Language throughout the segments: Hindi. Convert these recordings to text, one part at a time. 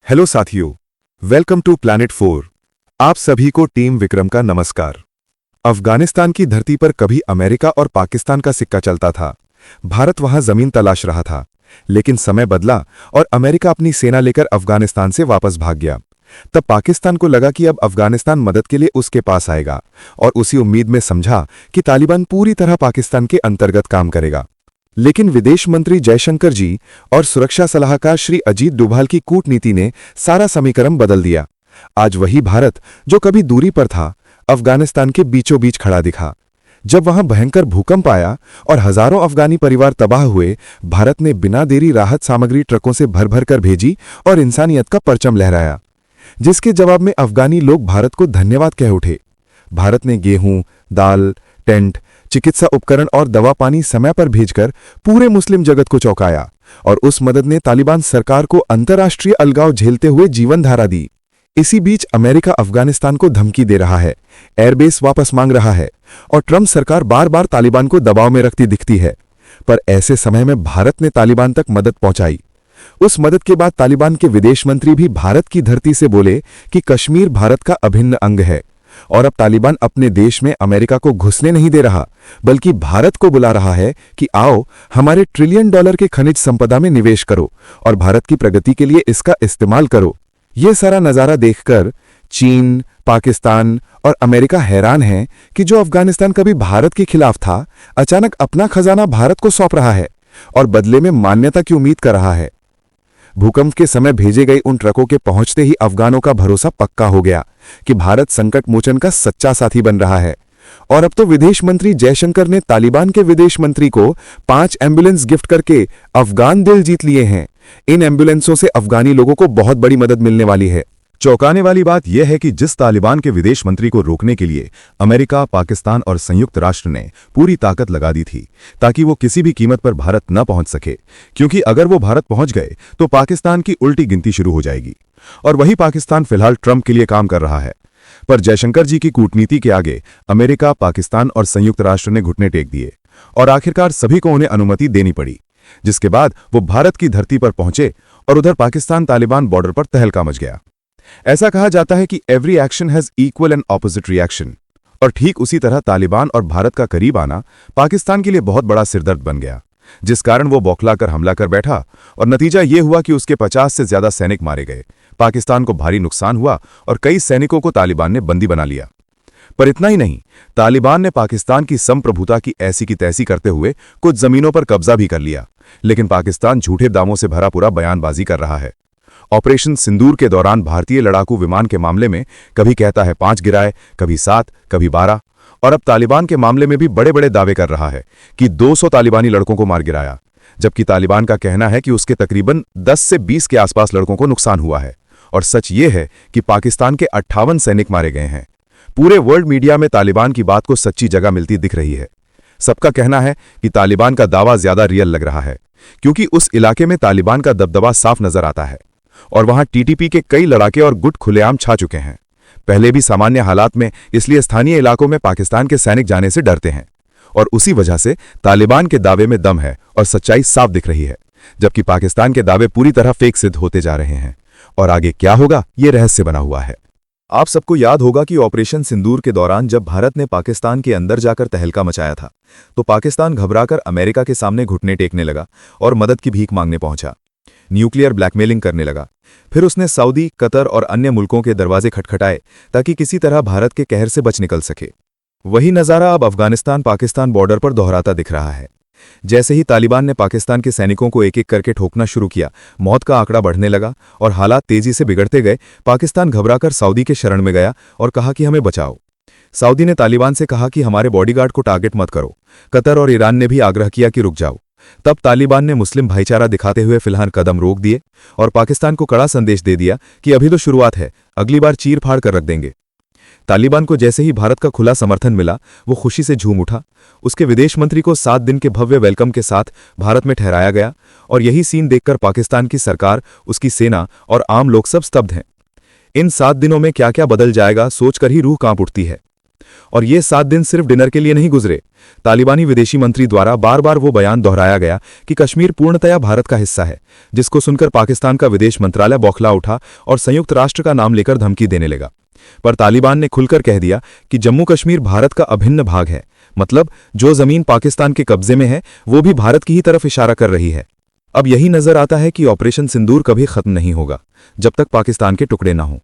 हेलो साथियों, वेलकम टू प्लैनेट 4। आप सभी को टीम विक्रम का नमस्कार। अफगानिस्तान की धरती पर कभी अमेरिका और पाकिस्तान का सिक्का चलता था। भारत वहां जमीन तलाश रहा था, लेकिन समय बदला और अमेरिका अपनी सेना लेकर अफगानिस्तान से वापस भाग गया। तब पाकिस्तान को लगा कि अब अफगानिस्तान मदद के लिए उसके पास आएगा, और उसी उम्मीद में समझा कि तालिबान पूरी तरह पाकिस्तान के अंतर्गत काम करेगा। लेकिन विदेश मंत्री जयशंकर जी और सुरक्षा सलाहकार श्री अजीत डोभाल की कूटनीति ने सारा समीकरण बदल दिया। आज वही भारत जो कभी दूरी पर था, अफगानिस्तान के बीचों बीच खड़ा दिखा। जब वहां भयंकर भूकंप आया और हजारों अफगानी परिवार तबाह हुए, भारत ने बिना देरी राहत सामग्री ट्रकों से भर भर कर भेजी और इंसानियत का परचम लहराया, जिसके जवाब में अफगानी लोग भारत को धन्यवाद कह उठे। भारत ने गेहूं, दाल, टेंट, चिकित्सा उपकरण और दवा पानी समय पर भेजकर पूरे मुस्लिम जगत को चौंकाया, और उस मदद ने तालिबान सरकार को अंतर्राष्ट्रीय अलगाव झेलते हुए जीवन धारा दी। इसी बीच अमेरिका अफगानिस्तान को धमकी दे रहा है, एयरबेस वापस मांग रहा है, और ट्रंप सरकार बार बार तालिबान को दबाव में रखती दिखती है। पर ऐसे समय में भारत ने तालिबान तक मदद पहुंचाई। उस मदद के बाद तालिबान के विदेश मंत्री भी भारत की धरती से बोले कि कश्मीर भारत का अभिन्न अंग है, और अब तालिबान अपने देश में अमेरिका को घुसने नहीं दे रहा, बल्कि भारत को बुला रहा है कि आओ हमारे $1 ट्रिलियन के खनिज संपदा में निवेश करो और भारत की प्रगति के लिए इसका इस्तेमाल करो। यह सारा नजारा देखकर चीन, पाकिस्तान और अमेरिका हैरान हैं कि जो अफगानिस्तान कभी भारत के खिलाफ था, अचानक अपना खजाना भारत को सौंप रहा है और बदले में मान्यता की उम्मीद कर रहा है। भूकंप के समय भेजे गए उन ट्रकों के पहुंचते ही अफगानों का भरोसा पक्का हो गया कि भारत संकट मोचन का सच्चा साथी बन रहा है। और अब तो विदेश मंत्री जयशंकर ने तालिबान के विदेश मंत्री को 5 एम्बुलेंस गिफ्ट करके अफगान दिल जीत लिए हैं। इन एम्बुलेंसों से अफगानी लोगों को बहुत बड़ी मदद मिलने वाली है। चौंकाने वाली बात यह है कि जिस तालिबान के विदेश मंत्री को रोकने के लिए अमेरिका, पाकिस्तान और संयुक्त राष्ट्र ने पूरी ताकत लगा दी थी ताकि वो किसी भी कीमत पर भारत न पहुंच सके, क्योंकि अगर वो भारत पहुंच गए तो पाकिस्तान की उल्टी गिनती शुरू हो जाएगी। और वही पाकिस्तान फिलहाल ट्रंप के लिए काम कर रहा है। पर जयशंकर जी की कूटनीति के आगे अमेरिका, पाकिस्तान और संयुक्त राष्ट्र ने घुटने टेक दिए, और आखिरकार सभी को उन्हें अनुमति देनी पड़ी, जिसके बाद वो भारत की धरती पर पहुंचे और उधर पाकिस्तान तालिबान बॉर्डर पर तहलका मच गया। ऐसा कहा जाता है कि every action has equal and opposite reaction, और ठीक उसी तरह तालिबान और भारत का करीब आना पाकिस्तान के लिए बहुत बड़ा सिरदर्द बन गया, जिस कारण वो बौखलाकर हमला कर बैठा, और नतीजा ये हुआ कि उसके 50 से ज्यादा सैनिक मारे गए। पाकिस्तान को भारी नुकसान हुआ और कई सैनिकों को तालिबान ने बंदी बना लिया। पर इतना ही नहीं, तालिबान ने पाकिस्तान की संप्रभुता की ऐसी की तैसी करते हुए कुछ जमीनों पर कब्जा भी कर लिया। लेकिन पाकिस्तान झूठे दावों से भरा पूरा बयानबाजी कर रहा है। ऑपरेशन सिंदूर के दौरान भारतीय लड़ाकू विमान के मामले में कभी कहता है 5 गिराए, कभी 7, कभी 12, और अब तालिबान के मामले में भी बड़े बड़े दावे कर रहा है कि 200 तालिबानी लड़कों को मार गिराया, जबकि तालिबान का कहना है कि उसके तकरीबन 10 से 20 के आसपास लड़कों को नुकसान हुआ है। और सच ये है कि पाकिस्तान के 58 सैनिक मारे गए हैं। पूरे वर्ल्ड मीडिया में तालिबान की बात को सच्ची जगह मिलती दिख रही है। सबका कहना है कि तालिबान का दावा ज्यादा रियल लग रहा है, क्योंकि उस इलाके में तालिबान का दबदबा साफ नजर आता है, और वहां टीटीपी के कई लड़ाके और गुट खुलेआम छा चुके हैं। पहले भी सामान्य हालात में, इसलिए स्थानीय इलाकों में पाकिस्तान के सैनिक जाने से डरते हैं, और उसी वजह से तालिबान के दावे में दम है और सच्चाई साफ दिख रही है, जबकि पाकिस्तान के दावे पूरी तरह फेक सिद्ध होते जा रहे हैं। और आगे क्या होगा, ये रहस्य बना हुआ है। आप सबको याद होगा कि ऑपरेशन सिंदूर के दौरान जब भारत ने पाकिस्तान के अंदर जाकर तहलका मचाया था, तो पाकिस्तान घबराकर अमेरिका के सामने घुटने टेकने लगा और मदद की भीख मांगने पहुंचा। न्यूक्लियर ब्लैकमेलिंग करने लगा। फिर उसने सऊदी, कतर और अन्य मुल्कों के दरवाजे खटखटाए ताकि किसी तरह भारत के कहर से बच निकल सके। वही नजारा अब अफगानिस्तान पाकिस्तान बॉर्डर पर दोहराता दिख रहा है। जैसे ही तालिबान ने पाकिस्तान के सैनिकों को एक एक करके ठोकना शुरू किया, मौत का आंकड़ा बढ़ने लगा और हालात तेजी से बिगड़ते गए। पाकिस्तान घबराकर सऊदी के शरण में गया और कहा कि हमें बचाओ। सऊदी ने तालिबान से कहा कि हमारे बॉडीगार्ड को टारगेट मत करो। कतर और ईरान ने भी आग्रह किया कि रुक जाओ। तब तालिबान ने मुस्लिम भाईचारा दिखाते हुए फिलहाल कदम रोक दिए और पाकिस्तान को कड़ा संदेश दे दिया कि अभी तो शुरुआत है, अगली बार चीर फाड़ कर रख देंगे। तालिबान को जैसे ही भारत का खुला समर्थन मिला, वो खुशी से झूम उठा। उसके विदेश मंत्री को 7 दिन के भव्य वेलकम के साथ भारत में ठहराया गया, और यही सीन देखकर पाकिस्तान की सरकार, उसकी सेना और आम लोग सब स्तब्ध हैं। इन 7 दिनों में क्या क्या बदल जाएगा सोचकर ही रूह कांप उठती है। और ये 7 दिन सिर्फ डिनर के लिए नहीं गुजरे। तालिबानी विदेशी मंत्री द्वारा बार बार वो बयान दोहराया गया कि कश्मीर पूर्णतया भारत का हिस्सा है, जिसको सुनकर पाकिस्तान का विदेश मंत्रालय बौखला उठा और संयुक्त राष्ट्र का नाम लेकर धमकी देने लगा। पर तालिबान ने खुलकर कह दिया कि जम्मू कश्मीर भारत का अभिन्न भाग है, मतलब जो जमीन पाकिस्तान के कब्जे में है वो भी भारत की ही तरफ इशारा कर रही है। अब यही नजर आता है कि ऑपरेशन सिंदूर कभी खत्म नहीं होगा जब तक पाकिस्तान के टुकड़े ना हों।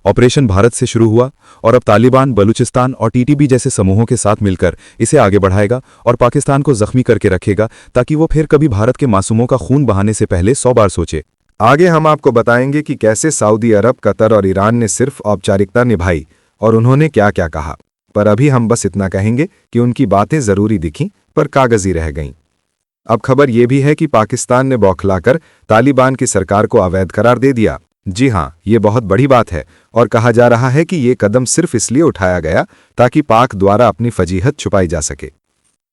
ऑपरेशन भारत से शुरू हुआ और अब तालिबान बलूचिस्तान और टीटीपी जैसे समूहों के साथ मिलकर इसे आगे बढ़ाएगा और पाकिस्तान को जख्मी करके रखेगा ताकि वो फिर कभी भारत के मासूमों का खून बहाने से पहले 100 बार सोचे। आगे हम आपको बताएंगे कि कैसे सऊदी अरब, कतर और ईरान ने सिर्फ औपचारिकता निभाई और उन्होंने क्या क्या कहा। पर अभी हम बस इतना कहेंगे कि उनकी बातें जरूरी दिखीं पर कागजी रह गईं। अब खबर यह भी है कि पाकिस्तान ने बौखलाकर तालिबान की सरकार को अवैध करार दे दिया। जी हां, ये बहुत बड़ी बात है और कहा जा रहा है कि ये कदम सिर्फ इसलिए उठाया गया ताकि पाक द्वारा अपनी फजीहत छुपाई जा सके।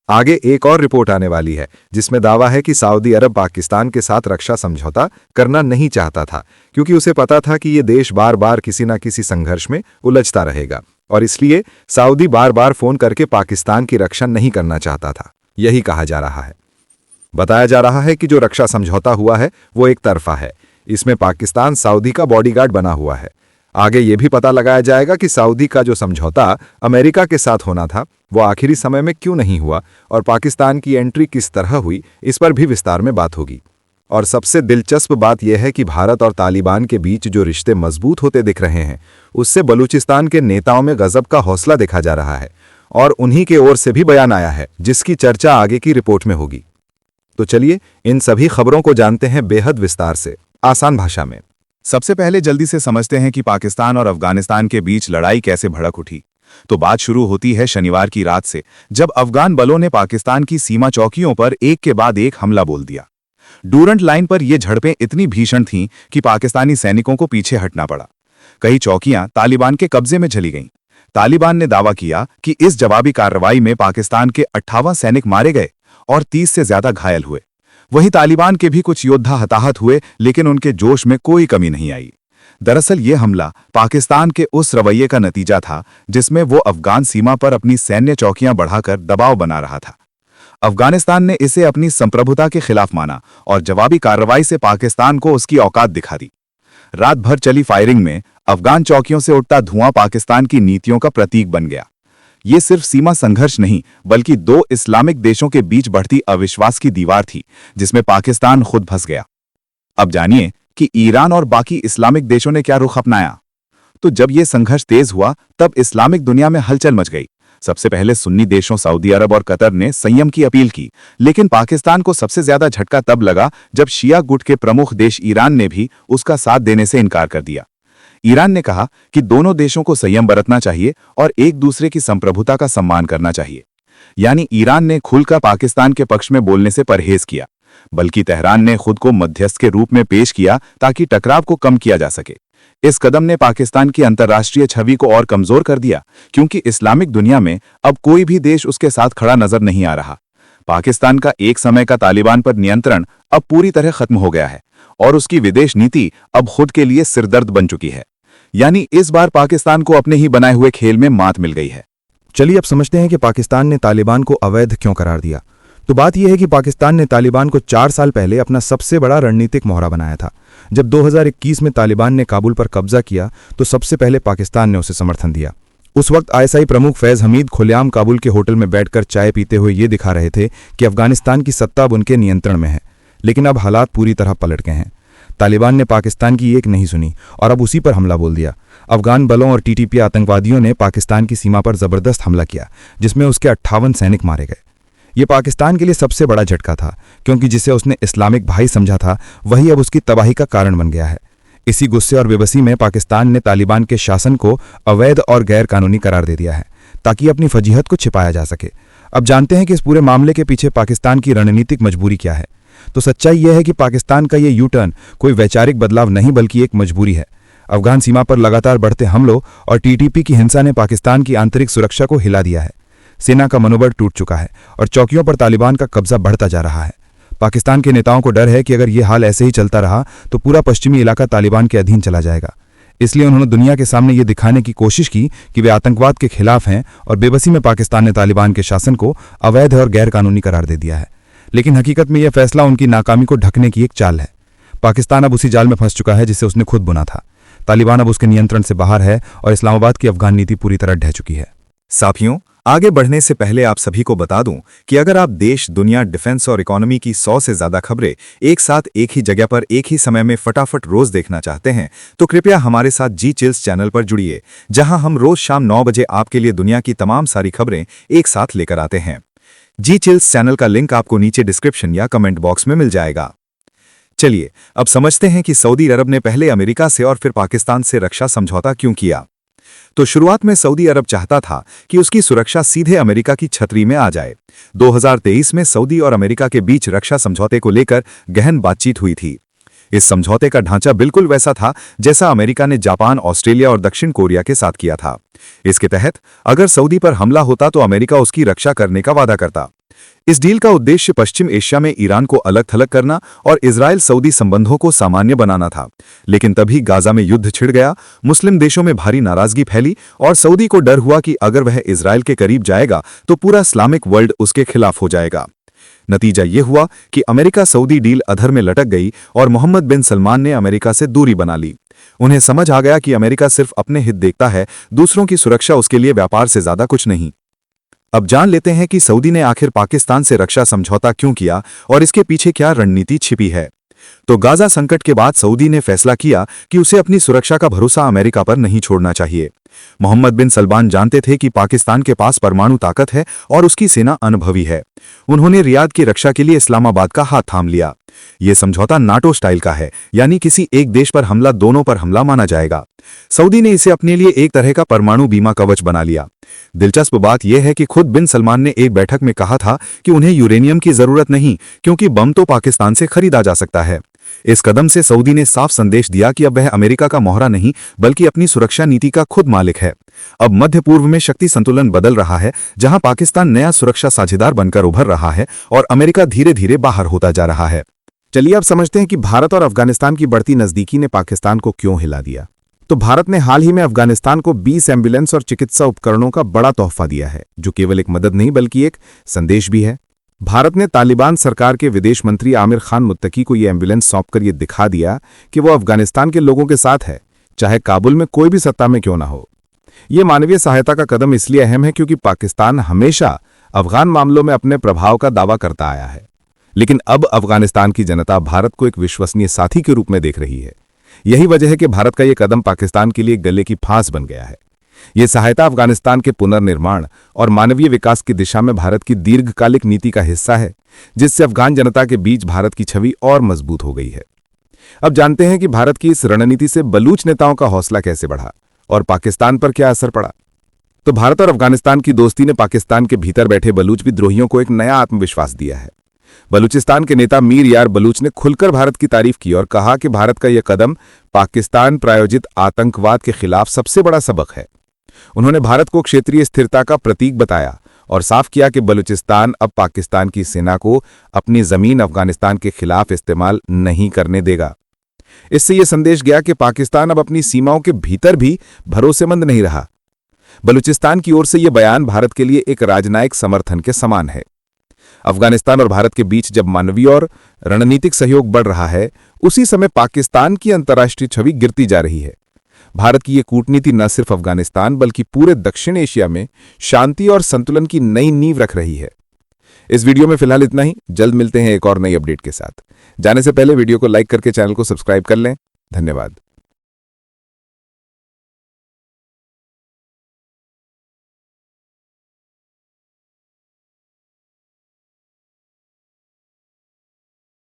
आगे एक और रिपोर्ट आने वाली है जिसमें दावा है कि सऊदी अरब पाकिस्तान के साथ रक्षा समझौता करना नहीं चाहता था, क्योंकि उसे पता था कि ये देश बार बार किसी न किसी संघर्ष में उलझता रहेगा और इसलिए सऊदी बार बार फोन करके पाकिस्तान की रक्षा नहीं करना चाहता था। यही कहा जा रहा है। बताया जा रहा है कि जो रक्षा समझौता हुआ है वो एक तरफा है। इसमें पाकिस्तान सऊदी का बॉडीगार्ड बना हुआ है। आगे ये भी पता लगाया जाएगा कि सऊदी का जो समझौता अमेरिका के साथ होना था वो आखिरी समय में क्यों नहीं हुआ और पाकिस्तान की एंट्री किस तरह हुई, इस पर भी विस्तार में बात होगी। और सबसे दिलचस्प बात यह है कि भारत और तालिबान के बीच जो रिश्ते मजबूत होते दिख रहे हैं उससे बलूचिस्तान के नेताओं में गजब का हौसला देखा जा रहा है और उन्हीं के ओर से भी बयान आया है जिसकी चर्चा आगे की रिपोर्ट में होगी। तो चलिए इन सभी खबरों को जानते हैं बेहद विस्तार से, आसान भाषा में। सबसे पहले जल्दी से समझते हैं कि पाकिस्तान और अफगानिस्तान के बीच लड़ाई कैसे भड़क उठी। तो बात शुरू होती है शनिवार की रात से, जब अफगान बलों ने पाकिस्तान की सीमा चौकियों पर एक के बाद एक हमला बोल दिया। डूरंट लाइन पर ये झड़पें इतनी भीषण थीं कि पाकिस्तानी सैनिकों को पीछे हटना पड़ा। कई चौकियां तालिबान के कब्जे में चली गईं। तालिबान ने दावा किया कि इस जवाबी कार्रवाई में पाकिस्तान के 58 सैनिक मारे गए और 30 से ज्यादा घायल हुए। वहीं तालिबान के भी कुछ योद्धा हताहत हुए, लेकिन उनके जोश में कोई कमी नहीं आई। दरअसल ये हमला पाकिस्तान के उस रवैये का नतीजा था जिसमें वो अफगान सीमा पर अपनी सैन्य चौकियां बढ़ाकर दबाव बना रहा था। अफगानिस्तान ने इसे अपनी संप्रभुता के खिलाफ माना और जवाबी कार्रवाई से पाकिस्तान को उसकी औकात दिखा दी। रात भर चली फायरिंग में अफगान चौकियों से उठता धुआं पाकिस्तान की नीतियों का प्रतीक बन गया। ये सिर्फ सीमा संघर्ष नहीं, बल्कि दो इस्लामिक देशों के बीच बढ़ती अविश्वास की दीवार थी जिसमें पाकिस्तान खुद फंस गया। अब जानिए कि ईरान और बाकी इस्लामिक देशों ने क्या रुख अपनाया। तो जब यह संघर्ष तेज हुआ तब इस्लामिक दुनिया में हलचल मच गई। सबसे पहले सुन्नी देशों सऊदी अरब और कतर ने संयम की अपील की, लेकिन पाकिस्तान को सबसे ज्यादा झटका तब लगा जब शिया गुट के प्रमुख देश ईरान ने भी उसका साथ देने से इनकार कर दिया। ईरान ने कहा कि दोनों देशों को संयम बरतना चाहिए और एक दूसरे की संप्रभुता का सम्मान करना चाहिए। यानी ईरान ने खुलकर पाकिस्तान के पक्ष में बोलने से परहेज किया, बल्कि तेहरान ने खुद को मध्यस्थ के रूप में पेश किया ताकि टकराव को कम किया जा सके। इस कदम ने पाकिस्तान की अंतर्राष्ट्रीय छवि को और कमजोर कर दिया, क्योंकि इस्लामिक दुनिया में अब कोई भी देश उसके साथ खड़ा नजर नहीं आ रहा। पाकिस्तान का एक समय का तालिबान पर नियंत्रण अब पूरी तरह खत्म हो गया है और उसकी विदेश नीति अब खुद के लिए सिरदर्द बन चुकी है। यानी इस बार पाकिस्तान को अपने ही बनाए हुए खेल में मात मिल गई है। चलिए अब समझते हैं कि पाकिस्तान ने तालिबान को अवैध क्यों करार दिया। तो बात यह है कि पाकिस्तान ने तालिबान को 4 साल पहले अपना सबसे बड़ा रणनीतिक मोहरा बनाया था। जब 2021 में तालिबान ने काबुल पर कब्जा किया तो सबसे पहले पाकिस्तान ने उसे समर्थन दिया। उस वक्त आईएसआई प्रमुख फैज हमीद खुलेआम काबुल के होटल में बैठकर चाय पीते हुए ये दिखा रहे थे कि अफगानिस्तान की सत्ता अब उनके नियंत्रण में है। लेकिन अब हालात पूरी तरह पलट गए हैं। तालिबान ने पाकिस्तान की एक नहीं सुनी और अब उसी पर हमला बोल दिया। अफगान बलों और टीटीपी आतंकवादियों ने पाकिस्तान की सीमा पर जबरदस्त हमला किया, जिसमें उसके 58 सैनिक मारे गए। ये पाकिस्तान के लिए सबसे बड़ा झटका था, क्योंकि जिसे उसने इस्लामिक भाई समझा था वही अब उसकी तबाही का कारण बन गया है। इसी गुस्से और बेबसी में पाकिस्तान ने तालिबान के शासन को अवैध और गैर कानूनी करार दे दिया है ताकि अपनी फजीहत को छिपाया जा सके। अब जानते हैं कि इस पूरे मामले के पीछे पाकिस्तान की रणनीतिक मजबूरी क्या है। तो सच्चाई यह है कि पाकिस्तान का ये यू टर्न कोई वैचारिक बदलाव नहीं बल्कि एक मजबूरी है। अफगान सीमा पर लगातार बढ़ते हमलों और टीटीपी की हिंसा ने पाकिस्तान की आंतरिक सुरक्षा को हिला दिया है। सेना का मनोबल टूट चुका है और चौकियों पर तालिबान का कब्जा बढ़ता जा रहा है। पाकिस्तान के नेताओं को डर है कि अगर ये हाल ऐसे ही चलता रहा तो पूरा पश्चिमी इलाका तालिबान के अधीन चला जाएगा। इसलिए उन्होंने दुनिया के सामने ये दिखाने की कोशिश की कि वे आतंकवाद के खिलाफ हैं और बेबसी में पाकिस्तान ने तालिबान के शासन को अवैध और गैरकानूनी करार दे दिया है। लेकिन हकीकत में यह फैसला उनकी नाकामी को ढकने की एक चाल है। पाकिस्तान अब उसी जाल में फंस चुका है जिसे उसने खुद बुना था। तालिबान अब उसके नियंत्रण से बाहर है और इस्लामाबाद की अफगान नीति पूरी तरह ढह चुकी है। साथियों, आगे बढ़ने से पहले आप सभी को बता दूं कि अगर आप देश, दुनिया, डिफेंस और इकोनॉमी की 100 से ज्यादा खबरें एक साथ एक ही जगह पर एक ही समय में फटाफट रोज देखना चाहते हैं तो कृपया हमारे साथ जी चिल्स चैनल पर जुड़िए, जहां हम रोज शाम 9 बजे आपके लिए दुनिया की तमाम सारी खबरें एक साथ लेकर आते हैं। जी चिल्स चैनल का लिंक आपको नीचे डिस्क्रिप्शन या कमेंट बॉक्स में मिल जाएगा। चलिए अब समझते हैं कि सऊदी अरब ने पहले अमेरिका से और फिर पाकिस्तान से रक्षा समझौता क्यों किया। तो शुरुआत में सऊदी अरब चाहता था कि उसकी सुरक्षा सीधे अमेरिका की छतरी में आ जाए। 2023 में सऊदी और अमेरिका के बीच रक्षा समझौते को लेकर गहन बातचीत हुई थी। इस समझौते का ढांचा बिल्कुल वैसा था जैसा अमेरिका ने जापान, ऑस्ट्रेलिया और दक्षिण कोरिया के साथ किया था। इसके तहत अगर सऊदी पर हमला होता तो अमेरिका उसकी रक्षा करने का वादा करता। इस डील का उद्देश्य पश्चिम एशिया में ईरान को अलग थलग करना और इजराइल सऊदी संबंधों को सामान्य बनाना था। लेकिन तभी गाजा में युद्ध छिड़ गया, मुस्लिम देशों में भारी नाराजगी फैली और सऊदी को डर हुआ कि अगर वह इजराइल के करीब जाएगा तो पूरा इस्लामिक वर्ल्ड उसके खिलाफ हो जाएगा। नतीजा ये हुआ कि अमेरिका सऊदी डील अधर में लटक गई और मोहम्मद बिन सलमान ने अमेरिका से दूरी बना ली। उन्हें समझ आ गया कि अमेरिका सिर्फ अपने हित देखता है, दूसरों की सुरक्षा उसके लिए व्यापार से ज्यादा कुछ नहीं। अब जान लेते हैं कि सऊदी ने आखिर पाकिस्तान से रक्षा समझौता क्यों किया और इसके पीछे क्या रणनीति छिपी है। तो गाजा संकट के बाद सऊदी ने फैसला किया कि उसे अपनी सुरक्षा का भरोसा अमेरिका पर नहीं छोड़ना चाहिए। मोहम्मद बिन सलमान जानते थे कि पाकिस्तान के पास परमाणु ताकत है और उसकी सेना अनुभवी है। उन्होंने रियाद की रक्षा के लिए इस्लामाबाद का हाथ थाम लिया। यह समझौता नाटो स्टाइल का है, यानी किसी एक देश पर हमला दोनों पर हमला माना जाएगा। सऊदी ने इसे अपने लिए एक तरह का परमाणु बीमा कवच बना लिया। दिलचस्प बात यह है कि खुद बिन सलमान ने एक बैठक में कहा था कि उन्हें यूरेनियम की जरूरत नहीं, क्योंकि बम तो पाकिस्तान से खरीदा जा सकता है। इस कदम से सऊदी ने साफ संदेश दिया कि अब वह अमेरिका का मोहरा नहीं बल्कि अपनी सुरक्षा नीति का खुद मालिक है। अब मध्य पूर्व में शक्ति संतुलन बदल रहा है, जहां पाकिस्तान नया सुरक्षा साझेदार बनकर उभर रहा है और अमेरिका धीरे धीरे बाहर होता जा रहा है। चलिए अब समझते हैं कि भारत और अफगानिस्तान की बढ़ती नजदीकी ने पाकिस्तान को क्यों हिला दिया। तो भारत ने हाल ही में अफगानिस्तान को 20 एम्बुलेंस और चिकित्सा उपकरणों का बड़ा तोहफा दिया है, जो केवल एक मदद नहीं बल्कि एक संदेश भी है। भारत ने तालिबान सरकार के विदेश मंत्री आमिर खान मुत्तकी को यह एम्बुलेंस सौंपकर यह दिखा दिया कि वो अफगानिस्तान के लोगों के साथ है, चाहे काबुल में कोई भी सत्ता में क्यों ना हो। यह मानवीय सहायता का कदम इसलिए अहम है क्योंकि पाकिस्तान हमेशा अफगान मामलों में अपने प्रभाव का दावा करता आया है, लेकिन अब अफगानिस्तान की जनता भारत को एक विश्वसनीय साथी के रूप में देख रही है। यही वजह है कि भारत का यह कदम पाकिस्तान के लिए गले की फांस बन गया है। यह सहायता अफगानिस्तान के पुनर्निर्माण और मानवीय विकास की दिशा में भारत की दीर्घकालिक नीति का हिस्सा है, जिससे अफगान जनता के बीच भारत की छवि और मजबूत हो गई है। अब जानते हैं कि भारत की इस रणनीति से बलूच नेताओं का हौसला कैसे बढ़ा और पाकिस्तान पर क्या असर पड़ा। तो भारत और अफगानिस्तान की दोस्ती ने पाकिस्तान के भीतर बैठे बलूच विद्रोहियों को एक नया आत्मविश्वास दिया है। बलूचिस्तान के नेता मीर यार बलूच ने खुलकर भारत की तारीफ की और कहा कि भारत का यह कदम पाकिस्तान प्रायोजित आतंकवाद के खिलाफ सबसे बड़ा सबक है। उन्होंने भारत को क्षेत्रीय स्थिरता का प्रतीक बताया और साफ किया कि बलूचिस्तान अब पाकिस्तान की सेना को अपनी जमीन अफगानिस्तान के खिलाफ इस्तेमाल नहीं करने देगा। इससे यह संदेश गया कि पाकिस्तान अब अपनी सीमाओं के भीतर भी भरोसेमंद नहीं रहा। बलूचिस्तान की ओर से यह बयान भारत के लिए एक राजनयिक समर्थन के समान है। अफगानिस्तान और भारत के बीच जब मानवीय और रणनीतिक सहयोग बढ़ रहा है, उसी समय पाकिस्तान की अंतर्राष्ट्रीय छवि गिरती जा रही है। भारत की ये कूटनीति न सिर्फ अफगानिस्तान बल्कि पूरे दक्षिण एशिया में शांति और संतुलन की नई नींव रख रही है। इस वीडियो में फिलहाल इतना ही। जल्द मिलते हैं एक और नई अपडेट के साथ। जाने से पहले वीडियो को लाइक करके चैनल को सब्सक्राइब कर लें। धन्यवाद।